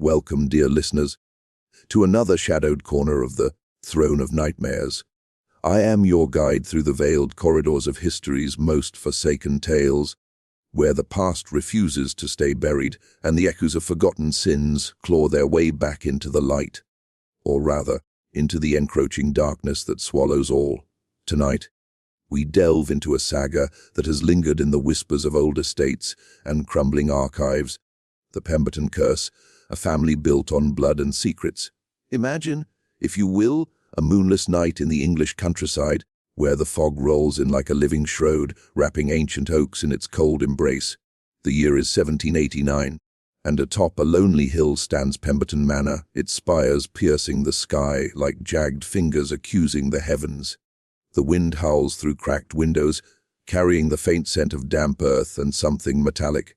Welcome, dear listeners, to another shadowed corner of the Throne of Nightmares. I am your guide through the veiled corridors of history's most forsaken tales, where the past refuses to stay buried and the echoes of forgotten sins claw their way back into the light, or rather, into the encroaching darkness that swallows all. Tonight, we delve into a saga that has lingered in the whispers of old estates and crumbling archives, the Pemberton curse, a family built on blood and secrets. Imagine, if you will, a moonless night in the English countryside, where the fog rolls in like a living shroud, wrapping ancient oaks in its cold embrace. The year is 1789, and atop a lonely hill stands Pemberton Manor, its spires piercing the sky like jagged fingers accusing the heavens. The wind howls through cracked windows, carrying the faint scent of damp earth and something metallic.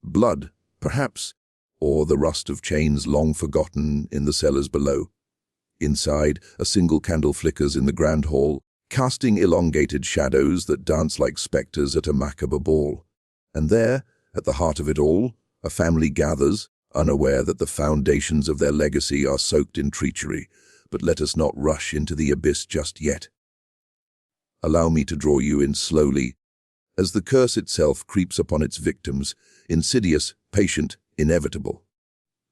Blood, perhaps, or the rust of chains long forgotten in the cellars below. Inside, a single candle flickers in the grand hall, casting elongated shadows that dance like spectres at a macabre ball. And there, at the heart of it all, a family gathers, unaware that the foundations of their legacy are soaked in treachery. But let us not rush into the abyss just yet. Allow me to draw you in slowly, as the curse itself creeps upon its victims, insidious, patient, inevitable.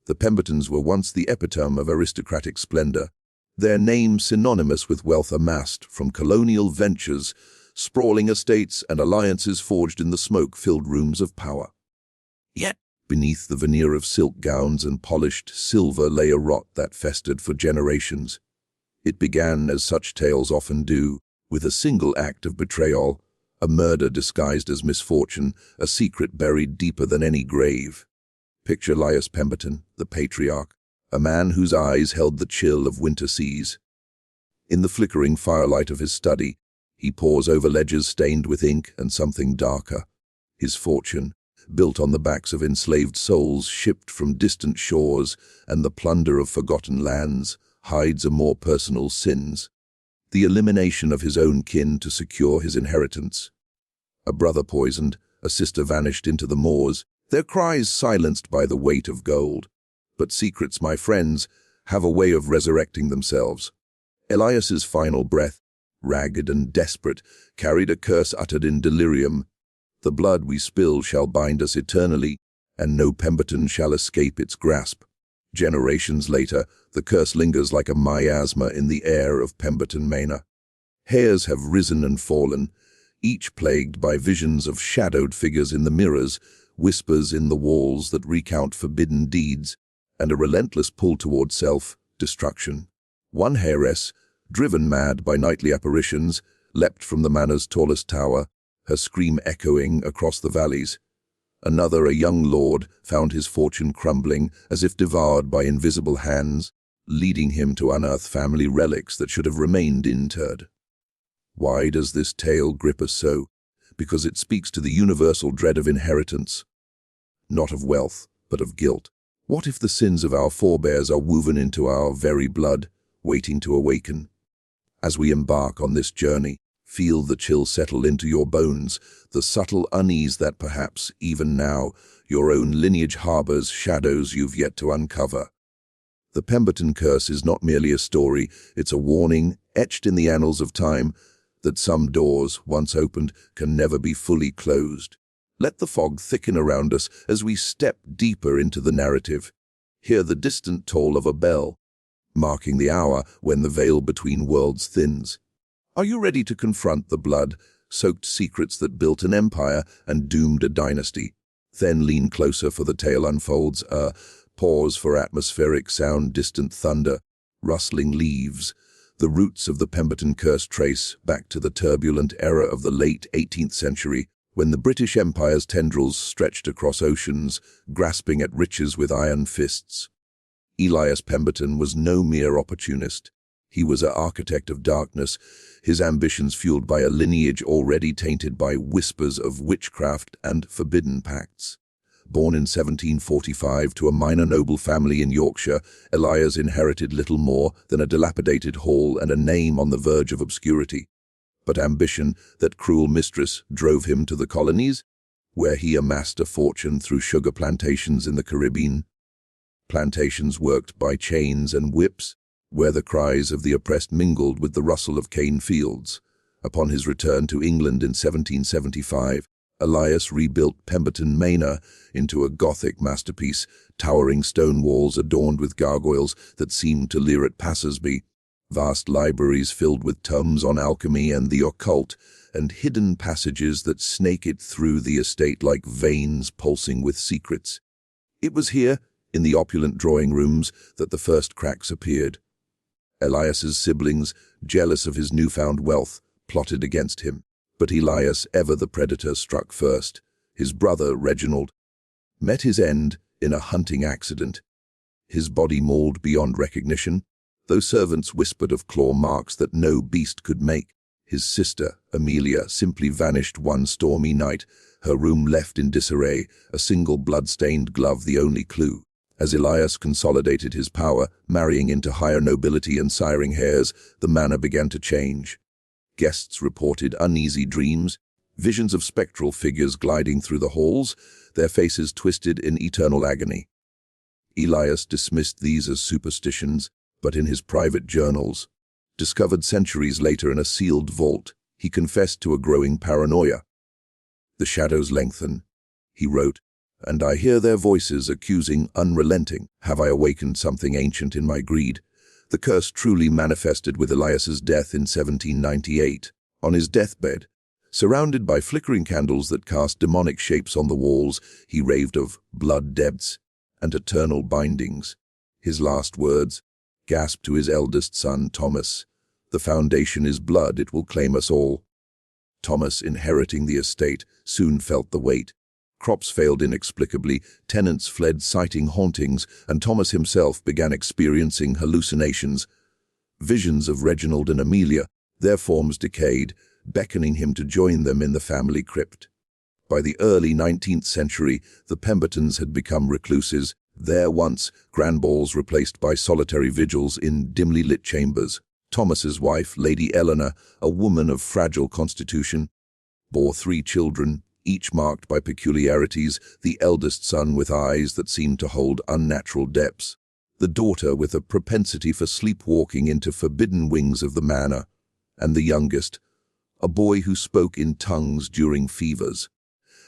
The Pembertons were once the epitome of aristocratic splendor, their name synonymous with wealth amassed from colonial ventures, sprawling estates and alliances forged in the smoke-filled rooms of power. Yet, beneath the veneer of silk gowns and polished silver lay a rot that festered for generations. It began, as such tales often do, with a single act of betrayal, a murder disguised as misfortune, a secret buried deeper than any grave. Picture Elias Pemberton, the patriarch, a man whose eyes held the chill of winter seas. In the flickering firelight of his study, he pores over ledgers stained with ink and something darker. His fortune, built on the backs of enslaved souls shipped from distant shores and the plunder of forgotten lands, hides a more personal sins: the elimination of his own kin to secure his inheritance. A brother poisoned, a sister vanished into the moors, their cries silenced by the weight of gold. But secrets, my friends, have a way of resurrecting themselves. Elias's final breath, ragged and desperate, carried a curse uttered in delirium. The blood we spill shall bind us eternally, and no Pemberton shall escape its grasp. Generations later, the curse lingers like a miasma in the air of Pemberton Manor. Hairs have risen and fallen, each plagued by visions of shadowed figures in the mirrors, whispers in the walls that recount forbidden deeds, and a relentless pull toward self-destruction. One heiress, driven mad by nightly apparitions, leapt from the manor's tallest tower, her scream echoing across the valleys. Another, a young lord, found his fortune crumbling as if devoured by invisible hands, leading him to unearth family relics that should have remained interred. Why does this tale grip us so? Because it speaks to the universal dread of inheritance, not of wealth, but of guilt. What if the sins of our forebears are woven into our very blood, waiting to awaken? As we embark on this journey, feel the chill settle into your bones, the subtle unease that perhaps, even now, your own lineage harbors shadows you've yet to uncover. The Pemberton curse is not merely a story, it's a warning, etched in the annals of time, that some doors, once opened, can never be fully closed. Let the fog thicken around us as we step deeper into the narrative. Hear the distant toll of a bell, marking the hour when the veil between worlds thins. Are you ready to confront the blood-soaked secrets that built an empire and doomed a dynasty? Then lean closer, for the tale unfolds. Pause for atmospheric sound, distant thunder, rustling leaves. The roots of the Pemberton curse trace back to the turbulent era of the late 18th century, when the British Empire's tendrils stretched across oceans, grasping at riches with iron fists. Elias Pemberton was no mere opportunist. He was an architect of darkness, his ambitions fueled by a lineage already tainted by whispers of witchcraft and forbidden pacts. Born in 1745 to a minor noble family in Yorkshire, Elias inherited little more than a dilapidated hall and a name on the verge of obscurity. But ambition, that cruel mistress, drove him to the colonies, where he amassed a fortune through sugar plantations in the Caribbean. plantations worked by chains and whips, where the cries of the oppressed mingled with the rustle of cane fields. Upon his return to England in 1775, Elias rebuilt Pemberton Manor into a Gothic masterpiece, towering stone walls adorned with gargoyles that seemed to leer at passers-by, vast libraries filled with tomes on alchemy and the occult, and hidden passages that snake it through the estate like veins pulsing with secrets. It was here, in the opulent drawing rooms, that the first cracks appeared. Elias's siblings, jealous of his newfound wealth, plotted against him. But Elias, ever the predator, struck first. His brother, Reginald, met his end in a hunting accident. His body mauled beyond recognition, though servants whispered of claw marks that no beast could make. His sister, Amelia, simply vanished one stormy night, her room left in disarray, a single blood-stained glove the only clue. As Elias consolidated his power, marrying into higher nobility and siring heirs, the manor began to change. Guests reported uneasy dreams, visions of spectral figures gliding through the halls, their faces twisted in eternal agony. Elias dismissed these as superstitions, but in his private journals, discovered centuries later in a sealed vault, he confessed to a growing paranoia. "The shadows lengthen," he wrote, "and I hear their voices accusing unrelenting. Have I awakened something ancient in my greed?" The curse truly manifested with Elias's death in 1798. On his deathbed, surrounded by flickering candles that cast demonic shapes on the walls, he raved of blood debts and eternal bindings. His last words, gasped to his eldest son, Thomas, "The foundation is blood, it will claim us all." Thomas, inheriting the estate, soon felt the weight. Crops failed inexplicably, tenants fled citing hauntings, and Thomas himself began experiencing hallucinations. Visions of Reginald and Amelia, their forms decayed, beckoning him to join them in the family crypt. By the early 19th century, the Pembertons had become recluses, their once grand balls replaced by solitary vigils in dimly lit chambers. Thomas's wife, Lady Eleanor, a woman of fragile constitution, bore 3 children, each marked by peculiarities, the eldest son with eyes that seemed to hold unnatural depths, the daughter with a propensity for sleepwalking into forbidden wings of the manor, and the youngest, a boy who spoke in tongues during fevers.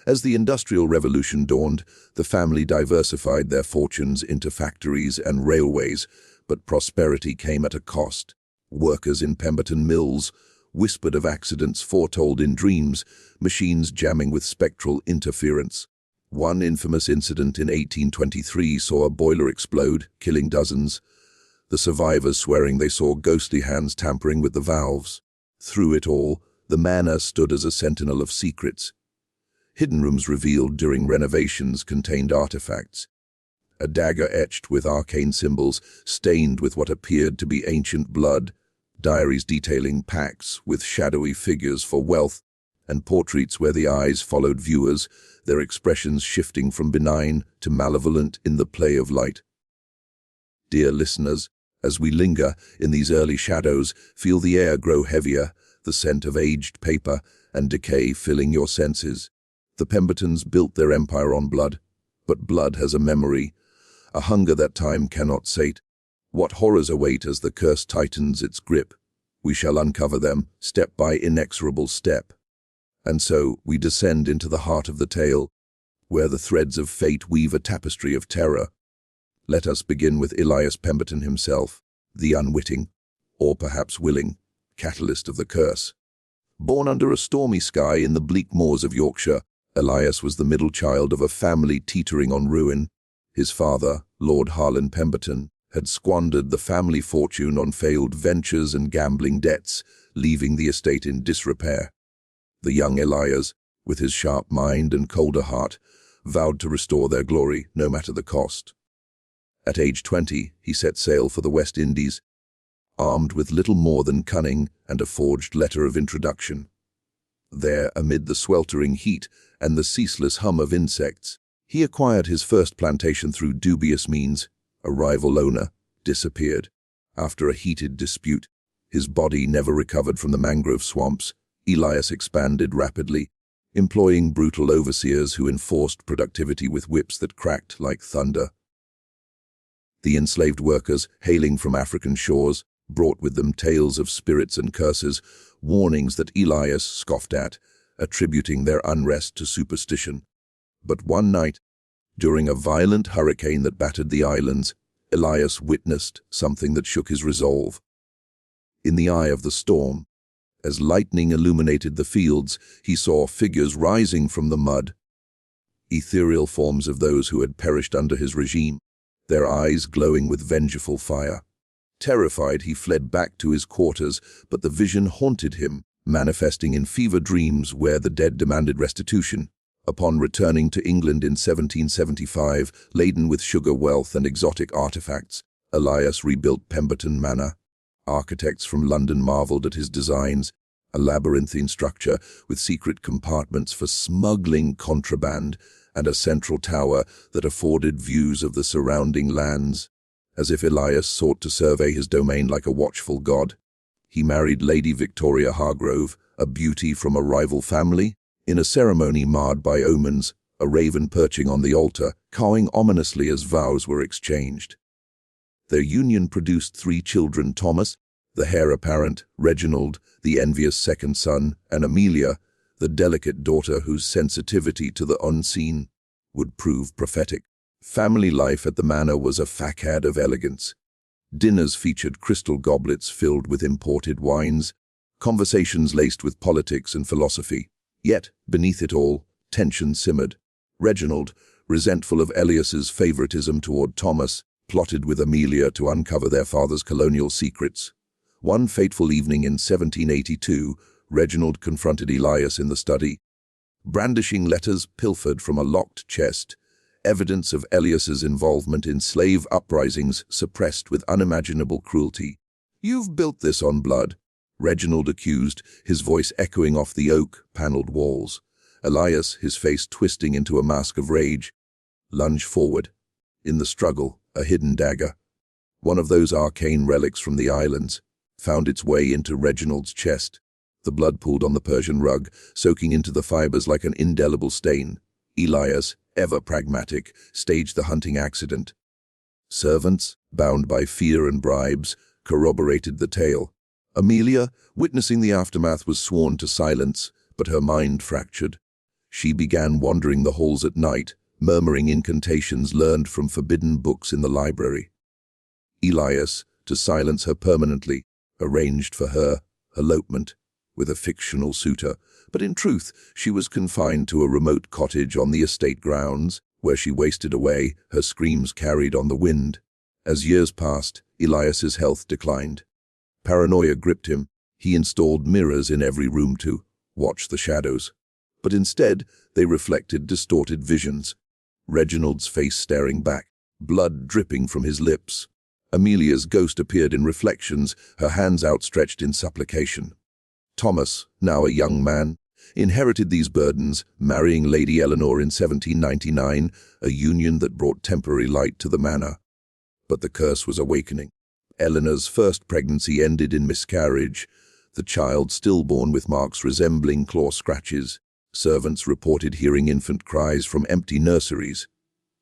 As the Industrial Revolution dawned, the family diversified their fortunes into factories and railways, but prosperity came at a cost. Workers in Pemberton mills whispered of accidents foretold in dreams, machines jamming with spectral interference. One infamous incident in 1823 saw a boiler explode, killing dozens, the survivors swearing they saw ghostly hands tampering with the valves. Through it all, the manor stood as a sentinel of secrets. Hidden rooms revealed during renovations contained artifacts. A dagger etched with arcane symbols, stained with what appeared to be ancient blood, diaries detailing pacts with shadowy figures for wealth, and portraits where the eyes followed viewers, their expressions shifting from benign to malevolent in the play of light. Dear listeners, as we linger in these early shadows, feel the air grow heavier, the scent of aged paper and decay filling your senses. The Pembertons built their empire on blood, but blood has a memory, a hunger that time cannot sate. What horrors await as the curse tightens its grip? We shall uncover them, step by inexorable step. And so we descend into the heart of the tale, where the threads of fate weave a tapestry of terror. Let us begin with Elias Pemberton himself, the unwitting, or perhaps willing, catalyst of the curse. Born under a stormy sky in the bleak moors of Yorkshire, Elias was the middle child of a family teetering on ruin. His father, Lord Harlan Pemberton, had squandered the family fortune on failed ventures and gambling debts, leaving the estate in disrepair. The young Elias, with his sharp mind and colder heart, vowed to restore their glory, no matter the cost. At age 20, he set sail for the West Indies, armed with little more than cunning and a forged letter of introduction. There, amid the sweltering heat and the ceaseless hum of insects, he acquired his first plantation through dubious means. A rival owner disappeared. After a heated dispute, his body never recovered from the mangrove swamps. Elias expanded rapidly, employing brutal overseers who enforced productivity with whips that cracked like thunder. The enslaved workers, hailing from African shores, brought with them tales of spirits and curses, warnings that Elias scoffed at, attributing their unrest to superstition. But one night, during a violent hurricane that battered the islands, Elias witnessed something that shook his resolve. In the eye of the storm, as lightning illuminated the fields, he saw figures rising from the mud, ethereal forms of those who had perished under his regime, their eyes glowing with vengeful fire. Terrified, he fled back to his quarters, but the vision haunted him, manifesting in fever dreams where the dead demanded restitution. Upon returning to England in 1775, laden with sugar wealth and exotic artifacts, Elias rebuilt Pemberton Manor. Architects from London marveled at his designs, a labyrinthine structure with secret compartments for smuggling contraband and a central tower that afforded views of the surrounding lands. As if Elias sought to survey his domain like a watchful god, he married Lady Victoria Hargrove, a beauty from a rival family, in a ceremony marred by omens, a raven perching on the altar, cawing ominously as vows were exchanged. Their union produced 3 children: Thomas, the heir apparent; Reginald, the envious second son; and Amelia, the delicate daughter whose sensitivity to the unseen would prove prophetic. Family life at the manor was a facade of elegance. Dinners featured crystal goblets filled with imported wines, conversations laced with politics and philosophy. Yet, beneath it all, tension simmered. Reginald, resentful of Elias's favoritism toward Thomas, plotted with Amelia to uncover their father's colonial secrets. One fateful evening in 1782, Reginald confronted Elias in the study, brandishing letters pilfered from a locked chest, evidence of Elias's involvement in slave uprisings suppressed with unimaginable cruelty. "You've built this on blood," Reginald accused, his voice echoing off the oak-paneled walls. Elias, his face twisting into a mask of rage, lunged forward. In the struggle, a hidden dagger, one of those arcane relics from the islands, found its way into Reginald's chest. The blood pooled on the Persian rug, soaking into the fibers like an indelible stain. Elias, ever pragmatic, staged the hunting accident. Servants, bound by fear and bribes, corroborated the tale. Amelia, witnessing the aftermath, was sworn to silence, but her mind fractured. She began wandering the halls at night, murmuring incantations learned from forbidden books in the library. Elias, to silence her permanently, arranged for her elopement with a fictional suitor, but in truth she was confined to a remote cottage on the estate grounds, where she wasted away, her screams carried on the wind. As years passed, Elias's health declined. Paranoia gripped him. He installed mirrors in every room to watch the shadows. But instead, they reflected distorted visions. Reginald's face staring back, blood dripping from his lips. Amelia's ghost appeared in reflections, her hands outstretched in supplication. Thomas, now a young man, inherited these burdens, marrying Lady Eleanor in 1799, a union that brought temporary light to the manor. But the curse was awakening. Eleanor's first pregnancy ended in miscarriage, the child stillborn with marks resembling claw scratches. Servants reported hearing infant cries from empty nurseries.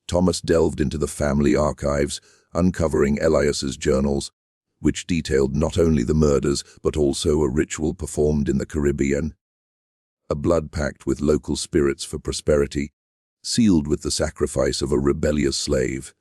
Thomas delved into the family archives, uncovering Elias's journals, which detailed not only the murders but also a ritual performed in the Caribbean, a blood pact with local spirits for prosperity, sealed with the sacrifice of a rebellious slave.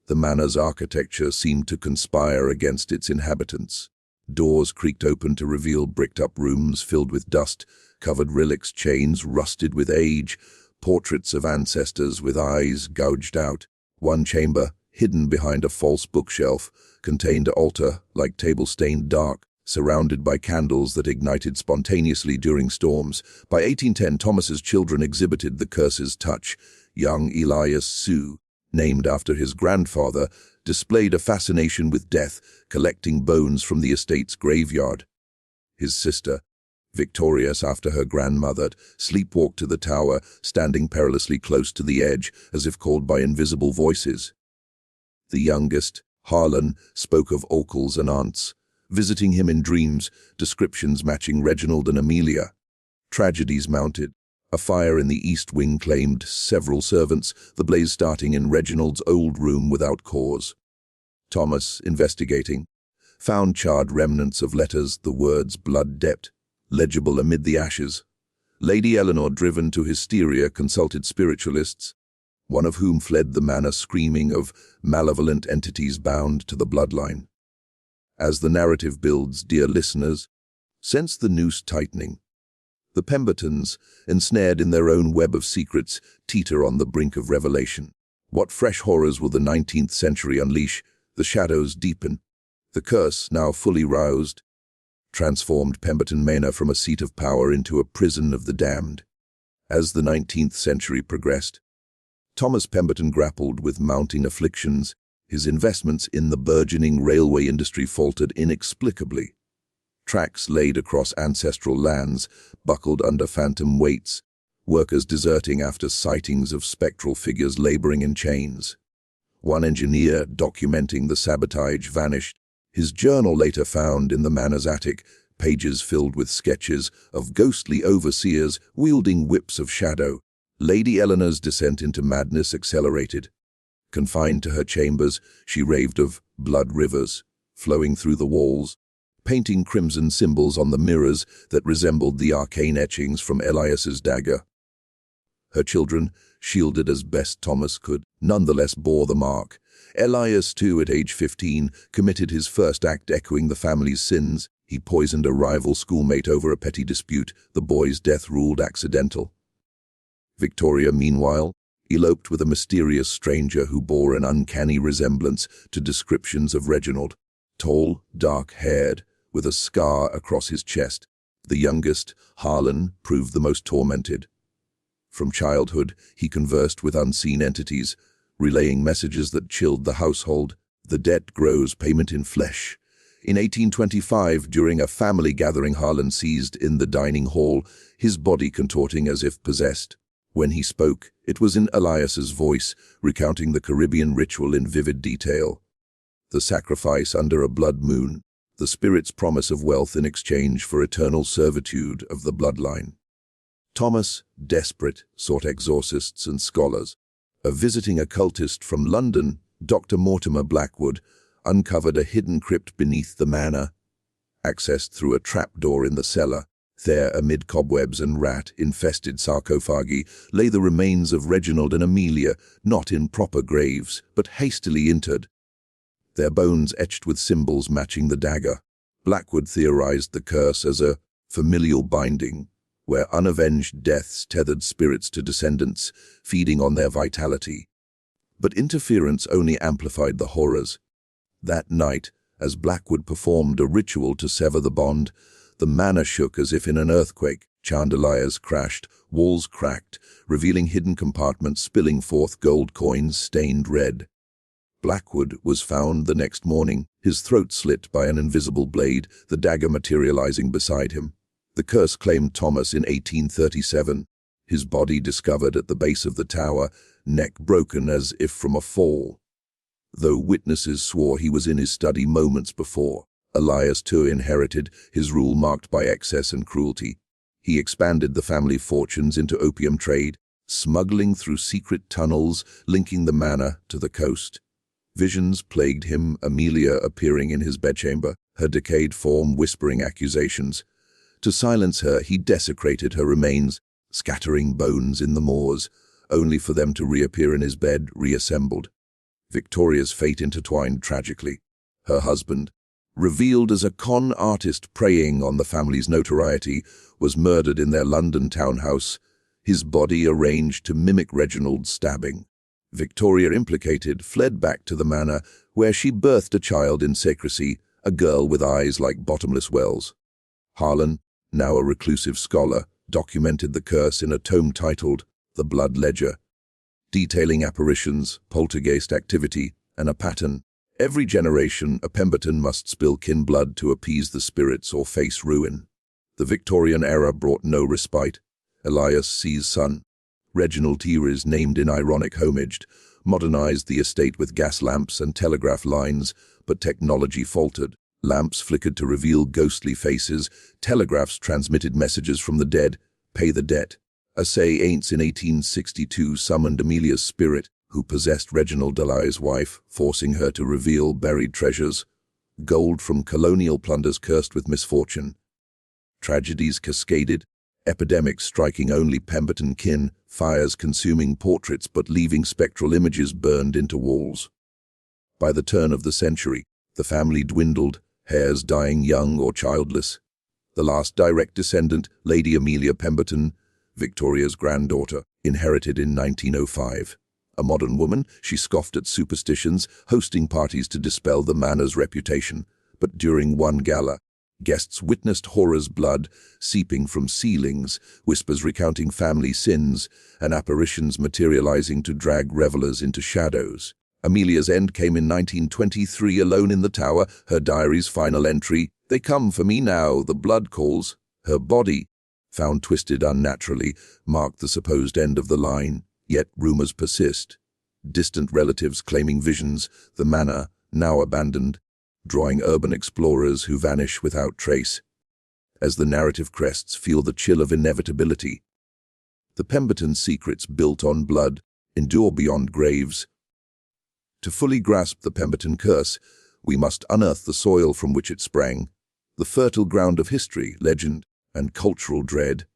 The manor's architecture seemed to conspire against its inhabitants. Doors creaked open to reveal bricked-up rooms filled with dust, covered relics, chains rusted with age, portraits of ancestors with eyes gouged out. One chamber, hidden behind a false bookshelf, contained an altar, like table-stained dark, surrounded by candles that ignited spontaneously during storms. By 1810, Thomas's children exhibited the curse's touch. Young Elias Sue, named after his grandfather, displayed a fascination with death, collecting bones from the estate's graveyard. His sister, victorious after her grandmother, sleepwalked to the tower, standing perilously close to the edge, as if called by invisible voices. The youngest, Harlan, spoke of uncles and aunts, visiting him in dreams, descriptions matching Reginald and Amelia. Tragedies mounted. A fire in the east wing claimed several servants, the blaze starting in Reginald's old room without cause. Thomas, investigating, found charred remnants of letters, the words blood debt, legible amid the ashes. Lady Eleanor, driven to hysteria, consulted spiritualists, one of whom fled the manor screaming of malevolent entities bound to the bloodline. As the narrative builds, dear listeners, sense the noose tightening. The Pembertons, ensnared in their own web of secrets, teeter on the brink of revelation. What fresh horrors will the 19th century unleash? The shadows deepen. The curse, now fully roused, transformed Pemberton Manor from a seat of power into a prison of the damned. As the 19th century progressed, Thomas Pemberton grappled with mounting afflictions. His investments in the burgeoning railway industry faltered inexplicably. Tracks laid across ancestral lands buckled under phantom weights, workers deserting after sightings of spectral figures laboring in chains. One engineer documenting the sabotage vanished. His journal later found in the manor's attic, pages filled with sketches of ghostly overseers wielding whips of shadow. Lady Eleanor's descent into madness accelerated. Confined to her chambers, she raved of blood rivers flowing through the walls, painting crimson symbols on the mirrors that resembled the arcane etchings from Elias's dagger. Her children, shielded as best Thomas could, nonetheless bore the mark. Elias, too, at age 15, committed his first act echoing the family's sins. He poisoned a rival schoolmate over a petty dispute. The boy's death ruled accidental. Victoria, meanwhile, eloped with a mysterious stranger who bore an uncanny resemblance to descriptions of Reginald. Tall, dark-haired, with a scar across his chest. The youngest, Harlan, proved the most tormented. From childhood, he conversed with unseen entities, relaying messages that chilled the household. The debt grows, payment in flesh. In 1825, during a family gathering, Harlan seized in the dining hall, his body contorting as if possessed. When he spoke, it was in Elias's voice, recounting the Caribbean ritual in vivid detail. The sacrifice under a blood moon, the spirit's promise of wealth in exchange for eternal servitude of the bloodline. Thomas, desperate, sought exorcists and scholars. A visiting occultist from London, Dr. Mortimer Blackwood, uncovered a hidden crypt beneath the manor, accessed through a trapdoor in the cellar. There, amid cobwebs and rat-infested sarcophagi, lay the remains of Reginald and Amelia, not in proper graves, but hastily interred, their bones etched with symbols matching the dagger. Blackwood theorized the curse as a familial binding, where unavenged deaths tethered spirits to descendants, feeding on their vitality. But interference only amplified the horrors. That night, as Blackwood performed a ritual to sever the bond, the manor shook as if in an earthquake. Chandeliers crashed, walls cracked, revealing hidden compartments spilling forth gold coins stained red. Blackwood was found the next morning, his throat slit by an invisible blade, the dagger materializing beside him. The curse claimed Thomas in 1837, his body discovered at the base of the tower, neck broken as if from a fall. Though witnesses swore he was in his study moments before, Elias too inherited his rule marked by excess and cruelty. He expanded the family fortunes into opium trade, smuggling through secret tunnels linking the manor to the coast. Visions plagued him, Amelia appearing in his bedchamber, her decayed form whispering accusations. To silence her, he desecrated her remains, scattering bones in the moors, only for them to reappear in his bed, reassembled. Victoria's fate intertwined tragically. Her husband, revealed as a con artist preying on the family's notoriety, was murdered in their London townhouse, his body arranged to mimic Reginald's stabbing. Victoria, implicated, fled back to the manor, where she birthed a child in secrecy, a girl with eyes like bottomless wells. Harlan, now a reclusive scholar, documented the curse in a tome titled The Blood Ledger, detailing apparitions, poltergeist activity, and a pattern. Every generation, a Pemberton must spill kin blood to appease the spirits or face ruin. The Victorian era brought no respite. Elias C's son, Reginald Tears, named in ironic homage, modernized the estate with gas lamps and telegraph lines, but technology faltered. Lamps flickered to reveal ghostly faces, telegraphs transmitted messages from the dead, pay the debt. A say aints in 1862 summoned Amelia's spirit, who possessed Reginald Delisle's wife, forcing her to reveal buried treasures, gold from colonial plunders cursed with misfortune. Tragedies cascaded, epidemics striking only Pemberton kin, fires consuming portraits but leaving spectral images burned into walls. By the turn of the century, the family dwindled, heirs dying young or childless. The last direct descendant, Lady Amelia Pemberton, Victoria's granddaughter, inherited in 1905. A modern woman, she scoffed at superstitions, hosting parties to dispel the manor's reputation. But during one gala, guests witnessed horror's blood seeping from ceilings, whispers recounting family sins, and apparitions materializing to drag revelers into shadows. Amelia's end came in 1923, alone in the tower, her diary's final entry, "They come for me now, the blood calls." Her body, found twisted unnaturally, marked the supposed end of the line. Yet rumors persist. Distant relatives claiming visions, the manor, now abandoned, drawing urban explorers who vanish without trace. As the narrative crests, feel the chill of inevitability. The Pemberton secrets built on blood endure beyond graves. To fully grasp the Pemberton curse, we must unearth the soil from which it sprang, the fertile ground of history, legend, and cultural dread.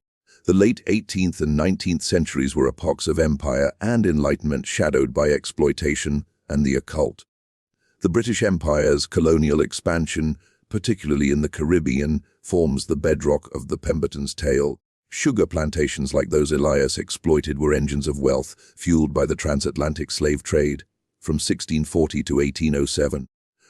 The late 18th and 19th centuries were epochs of empire and enlightenment shadowed by exploitation and the occult. The British Empire's colonial expansion, particularly in the Caribbean, forms the bedrock of the Pemberton's tale. Sugar plantations like those Elias exploited were engines of wealth, fueled by the transatlantic slave trade. From 1640 to 1807,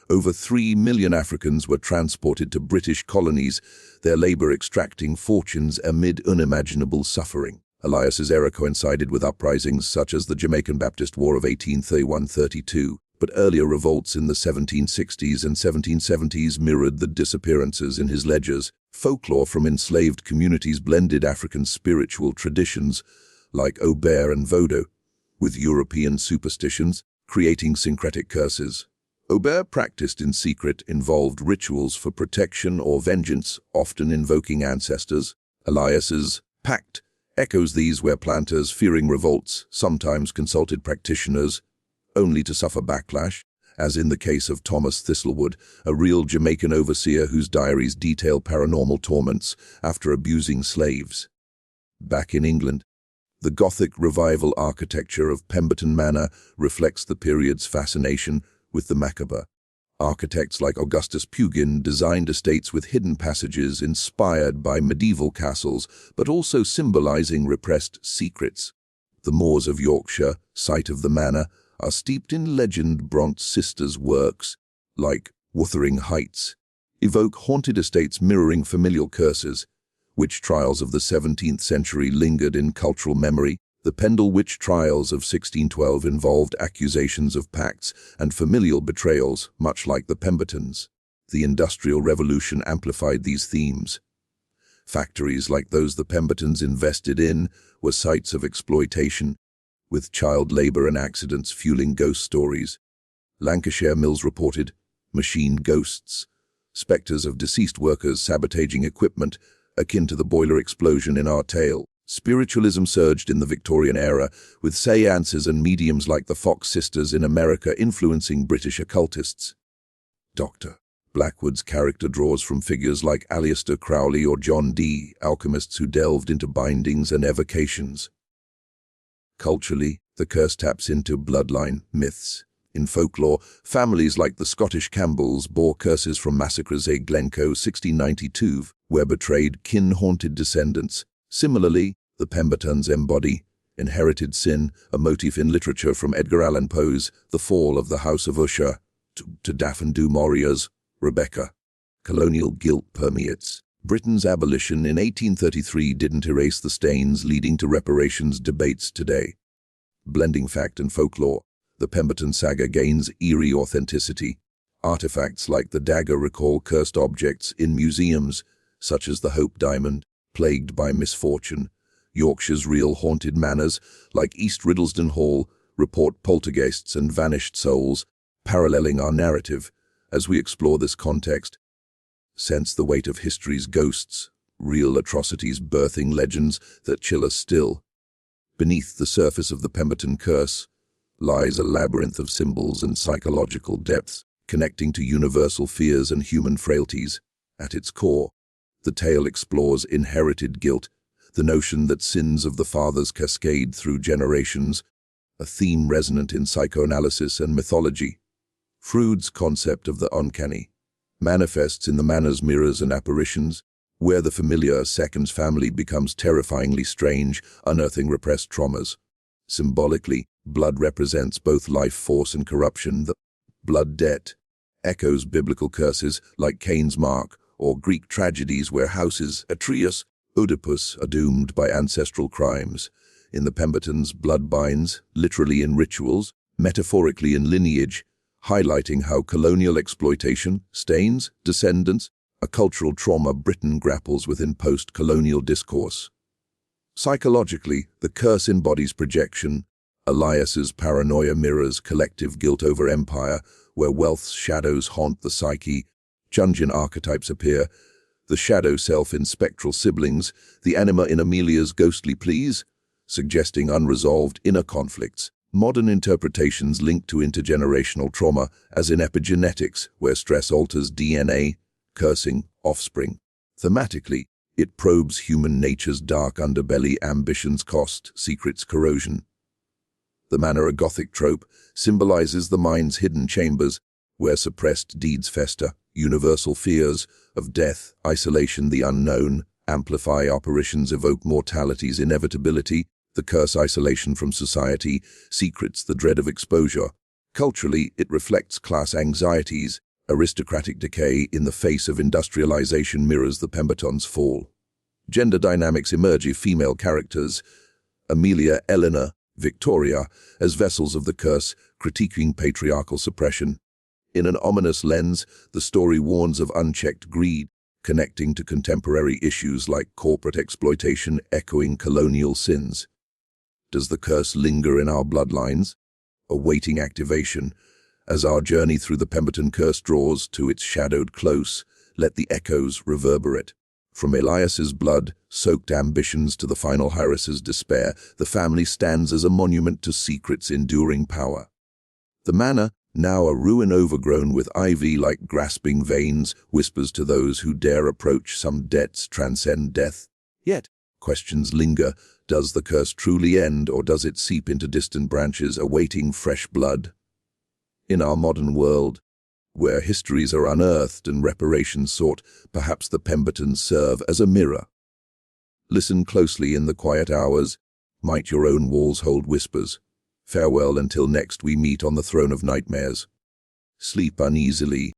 over 3 million Africans were transported to British colonies, their labor extracting fortunes amid unimaginable suffering. Elias's era coincided with uprisings such as the Jamaican Baptist War of 1831-32, but earlier revolts in the 1760s and 1770s mirrored the disappearances in his ledgers. Folklore from enslaved communities blended African spiritual traditions, like Obeah and Vodou, with European superstitions, creating syncretic curses. Obeah, practiced in secret, involved rituals for protection or vengeance, often invoking ancestors. Elias's pact echoes these, where planters, fearing revolts, sometimes consulted practitioners, only to suffer backlash, as in the case of Thomas Thistlewood, a real Jamaican overseer whose diaries detail paranormal torments after abusing slaves. Back in England, the Gothic revival architecture of Pemberton Manor reflects the period's fascination with the macabre. Architects like Augustus Pugin designed estates with hidden passages inspired by medieval castles, but also symbolizing repressed secrets. The moors of Yorkshire, site of the manor, are steeped in legend. Bront sisters' works, like Wuthering Heights, evoke haunted estates mirroring familial curses. Witch trials of the 17th century lingered in cultural memory. The Pendle witch trials of 1612 involved accusations of pacts and familial betrayals, much like the Pembertons. The Industrial Revolution amplified these themes. Factories like those the Pembertons invested in were sites of exploitation, with child labor and accidents fueling ghost stories. Lancashire Mills reported machine ghosts, specters of deceased workers sabotaging equipment, akin to the boiler explosion in our tale. Spiritualism surged in the Victorian era, with seances and mediums like the Fox sisters in America influencing British occultists. Dr. Blackwood's character draws from figures like Aleister Crowley or John Dee, alchemists who delved into bindings and evocations. Culturally, the curse taps into bloodline myths. In folklore, families like the Scottish Campbells bore curses from massacres at Glencoe 1692, where betrayed kin haunted descendants. Similarly, the Pembertons embody inherited sin, a motif in literature from Edgar Allan Poe's The Fall of the House of Usher to Daphne du Maurier's Rebecca. Colonial guilt permeates. Britain's abolition in 1833 didn't erase the stains leading to reparations debates today. Blending fact and folklore, the Pemberton saga gains eerie authenticity. Artifacts like the dagger recall cursed objects in museums, such as the Hope Diamond, plagued by misfortune. Yorkshire's real haunted manors, like East Riddlesden Hall, report poltergeists and vanished souls, paralleling our narrative. As we explore this context, sense the weight of history's ghosts, real atrocities birthing legends that chill us still. Beneath the surface of the Pemberton curse, lies a labyrinth of symbols and psychological depths, connecting to universal fears and human frailties. At its core, the tale explores inherited guilt, the notion that sins of the fathers cascade through generations, a theme resonant in psychoanalysis and mythology. Freud's concept of the uncanny manifests in the manners, mirrors, and apparitions, where the familiar second family becomes terrifyingly strange, unearthing repressed traumas. Symbolically, blood represents both life force and corruption. The blood debt echoes biblical curses like Cain's mark, or Greek tragedies where Houses Atreus, Oedipus are doomed by ancestral crimes. In the Pemberton's blood binds, literally in rituals, metaphorically in lineage, highlighting how colonial exploitation stains descendants, a cultural trauma Britain grapples with in post-colonial discourse. Psychologically, the curse embodies projection. Elias's paranoia mirrors collective guilt over empire, where wealth's shadows haunt the psyche. Jungian archetypes appear, the shadow self in spectral siblings, the anima in Amelia's ghostly pleas, suggesting unresolved inner conflicts. Modern interpretations link to intergenerational trauma, as in epigenetics, where stress alters DNA, cursing offspring. Thematically, it probes human nature's dark underbelly, ambition's cost, secrets, corrosion. The manner, a Gothic trope, symbolizes the mind's hidden chambers, where suppressed deeds fester. Universal fears of death, isolation, the unknown, amplify apparitions, evoke mortality's inevitability, the curse, isolation from society, secrets, the dread of exposure. Culturally, it reflects class anxieties, aristocratic decay in the face of industrialization mirrors the Pemberton's fall. Gender dynamics emerge, female characters, Amelia, Eleanor, Victoria, as vessels of the curse, critiquing patriarchal suppression. In an ominous lens, the story warns of unchecked greed, connecting to contemporary issues like corporate exploitation, echoing colonial sins. Does the curse linger in our bloodlines, awaiting activation? As our journey through the Pemberton curse draws to its shadowed close, let the echoes reverberate. From Elias's blood-soaked ambitions to the final heiress's despair, the family stands as a monument to secret's enduring power. The manor, now a ruin overgrown with ivy like grasping veins, whispers to those who dare approach. Some debts transcend death. Yet, questions linger. Does the curse truly end, or does it seep into distant branches, awaiting fresh blood? In our modern world, where histories are unearthed and reparations sought, perhaps the Pembertons serve as a mirror. Listen closely in the quiet hours. Might your own walls hold whispers? Farewell until next we meet on the throne of nightmares. Sleep uneasily.